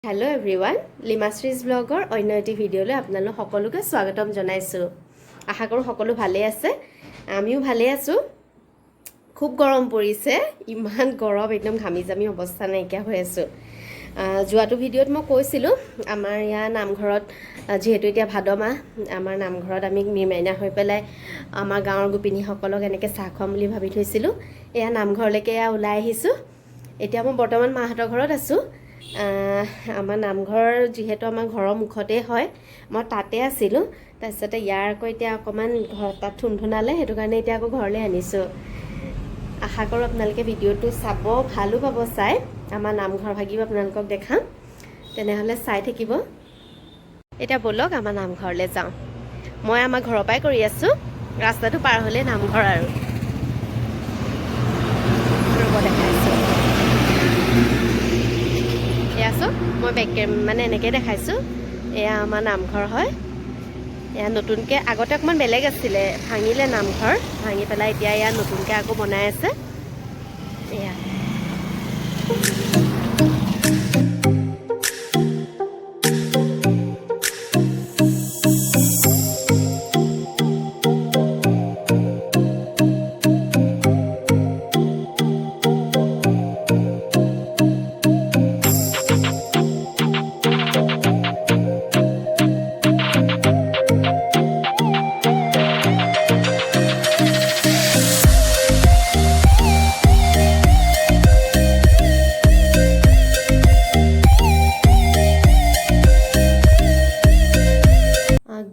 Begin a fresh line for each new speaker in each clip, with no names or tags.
Hello' everyone, লিমাশ্ৰীজ ব্লগৰ অন্য এটি ভিডিঅ'লৈ আপোনালোক সকলোকে স্বাগতম জনাইছোঁ। আশা কৰোঁ সকলো ভালেই আছে, আমিও ভালেই আছোঁ। খুব গৰম পৰিছে, ইমান গৰম, একদম ঘামি জামি অৱস্থা নাইকিয়া হৈ আছোঁ। যোৱাটো ভিডিঅ'ত মই কৈছিলোঁ আমাৰ ইয়াৰ নামঘৰত, যিহেতু এতিয়া ভাদ মাহ, আমাৰ নামঘৰত আমি নিৰ্মাইনা হৈ পেলাই আমাৰ গাঁৱৰ গোপিনীসকলক এনেকৈ চাহ খুৱাম বুলি ভাবি থৈছিলোঁ। এয়া নামঘৰলৈকে ওলাই আহিছোঁ। এতিয়া মই বৰ্তমান মাহঁতৰ ঘৰত আছোঁ। আমাৰ নামঘৰ যিহেতু আমাৰ ঘৰৰ মুখতেই হয়, মই তাতে আছিলোঁ। তাৰপিছতে ইয়াৰ আকৌ এতিয়া অকণমান তাত থুনথুনালে, সেইটো কাৰণে এতিয়া আকৌ ঘৰলৈ আনিছোঁ। আশা কৰোঁ আপোনালোকে ভিডিঅ'টো চাব, ভালো পাব চাই। আমাৰ নামঘৰ ভাগিও আপোনালোকক দেখাম, তেনেহ'লে চাই থাকিব। এতিয়া ব'লক আমাৰ নামঘৰলৈ যাওঁ। মই আমাৰ ঘৰৰ পৰাই কৰি আছোঁ, ৰাস্তাটো পাৰ হ'লেই নামঘৰ আৰু ৰ'ব দেখাইছোঁ। এয়াচোন, মই মানে এনেকৈ দেখাইছোঁ। এয়া আমাৰ নামঘৰ হয়। এয়া নতুনকৈ, আগতে অকণমান বেলেগ আছিলে, ভাঙিলে নামঘৰ, ভাঙি পেলাই এতিয়া এয়া নতুনকৈ আকৌ বনাই আছে। এয়া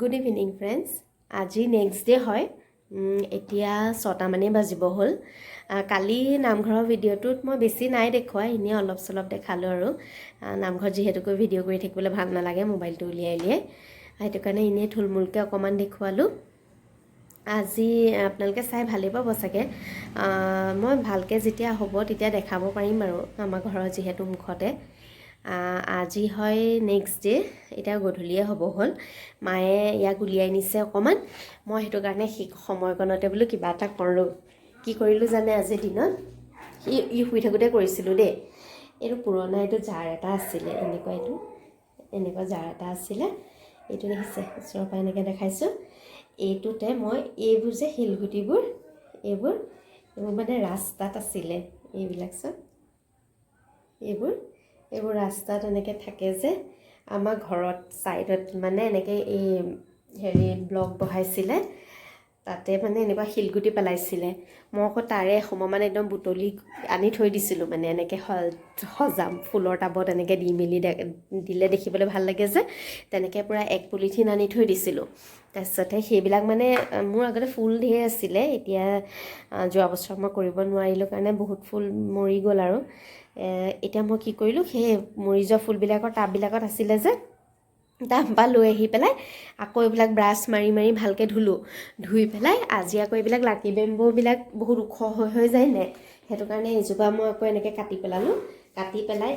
গুড ইভিনিং ফ্ৰেণ্ডছ। আজি নেক্সট ডে' হয়। এতিয়া 6টা মানেই বাজিব হ'ল। কালি নামঘৰৰ ভিডিঅ'টোত মই বেছি নাই দেখুওৱা, এনেই অলপ চলপ দেখালোঁ আৰু নামঘৰত যিহেতুকৈ ভিডিঅ' কৰি থাকিবলৈ ভাল নালাগে মোবাইলটো উলিয়াই সেইটো কাৰণে এনেই থুলমূলকৈ অকণমান দেখুৱালোঁ। আজি আপোনালোকে চাই ভালেই পাব চাগে। মই ভালকৈ যেতিয়া হ'ব তেতিয়া দেখাব পাৰিম আৰু আমাৰ ঘৰৰ যিহেতু মুখতে। আজি হয় নেক্সট ডে', এতিয়া গধূলিয়ে হ'ব হ'ল। মায়ে ইয়াক উলিয়াই নিছে অকণমান, মই সেইটো কাৰণে সেই সময়কণতে বোলো কিবা এটা কৰোঁ। কি কৰিলোঁ জানে আজিৰ দিনত? ই শুই থাকোঁতে কৰিছিলোঁ দেই। এইটো পুৰণা, এইটো জাৰ এটা আছিলে, এনেকুৱা জাৰ এটা আছিলে। এইটো দেখিছে, ওচৰৰ পৰা এনেকৈ দেখাইছোঁ। এইটোতে মই এইবোৰ যে শিলগুটিবোৰ, এইবোৰ মানে ৰাস্তাত আছিলে, এইবিলাক চব এইবোৰ ৰাস্তাত এনেকৈ থাকে যে, আমাৰ ঘৰত ছাইডত মানে এনেকৈ এই ব্লক বহাইছিলে, তাতে মানে এনেকুৱা শিলগুটি পেলাইছিলে। মই আকৌ তাৰে সময়মান একদম বুটলি আনি থৈ দিছিলোঁ, মানে এনেকৈ সজাম ফুলৰ টাবত এনেকৈ দি মেলি দিলে দেখিবলৈ ভাল লাগে যে, তেনেকৈ পূৰা 1 পলিথিন আনি থৈ দিছিলোঁ। তাৰপিছতে সেইবিলাক মানে মোৰ আগতে ফুল ধেৰ আছিলে, এতিয়া যোৱা বছৰ মই কৰিব নোৱাৰিলোঁ কাৰণে বহুত ফুল মৰি গ'ল আৰু এতিয়া মই কি কৰিলোঁ, সেই মৰি যোৱা ফুলবিলাকৰ টাববিলাকত আছিলে যে, তাৰপৰা লৈ আহি পেলাই আকৌ এইবিলাক ব্ৰাছ মাৰি মাৰি ভালকৈ ধুই পেলাই আজি আকৌ এইবিলাক লাকি বেম্বুবিলাক বহুত ওখ হৈ যায় নাই, সেইটো কাৰণে এইজোপা মই আকৌ এনেকৈ কাটি পেলালোঁ। কাটি পেলাই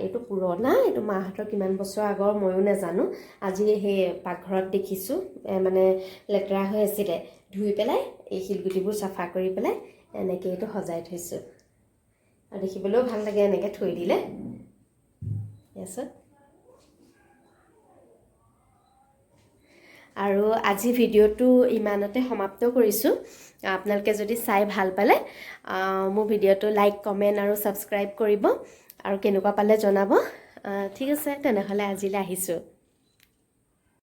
এইটো পুৰণা, এইটো মাহঁতৰ কিমান বছৰ আগৰ ময়ো নাজানো। আজি সেই পাকঘৰত দেখিছোঁ, মানে লেতেৰা হৈ আছিলে, ধুই পেলাই এই শিলগুটিবোৰ চাফা কৰি পেলাই এনেকৈ এইটো সজাই থৈছোঁ। আৰু দেখিবলৈও ভাল লাগে এনেকৈ থৈ দিলে। তাৰপিছত আৰু আজি ভিডিঅ'টো ইমানতে সমাপ্ত কৰিছোঁ। আপোনালোকে যদি চাই ভাল পালে মোৰ ভিডিঅ'টো লাইক, কমেণ্ট আৰু ছাবস্ক্ৰাইব কৰিব, আৰু কেনেকুৱা পালে জনাব। ঠিক আছে, তেনেহ'লে আজিলৈ আহিছোঁ।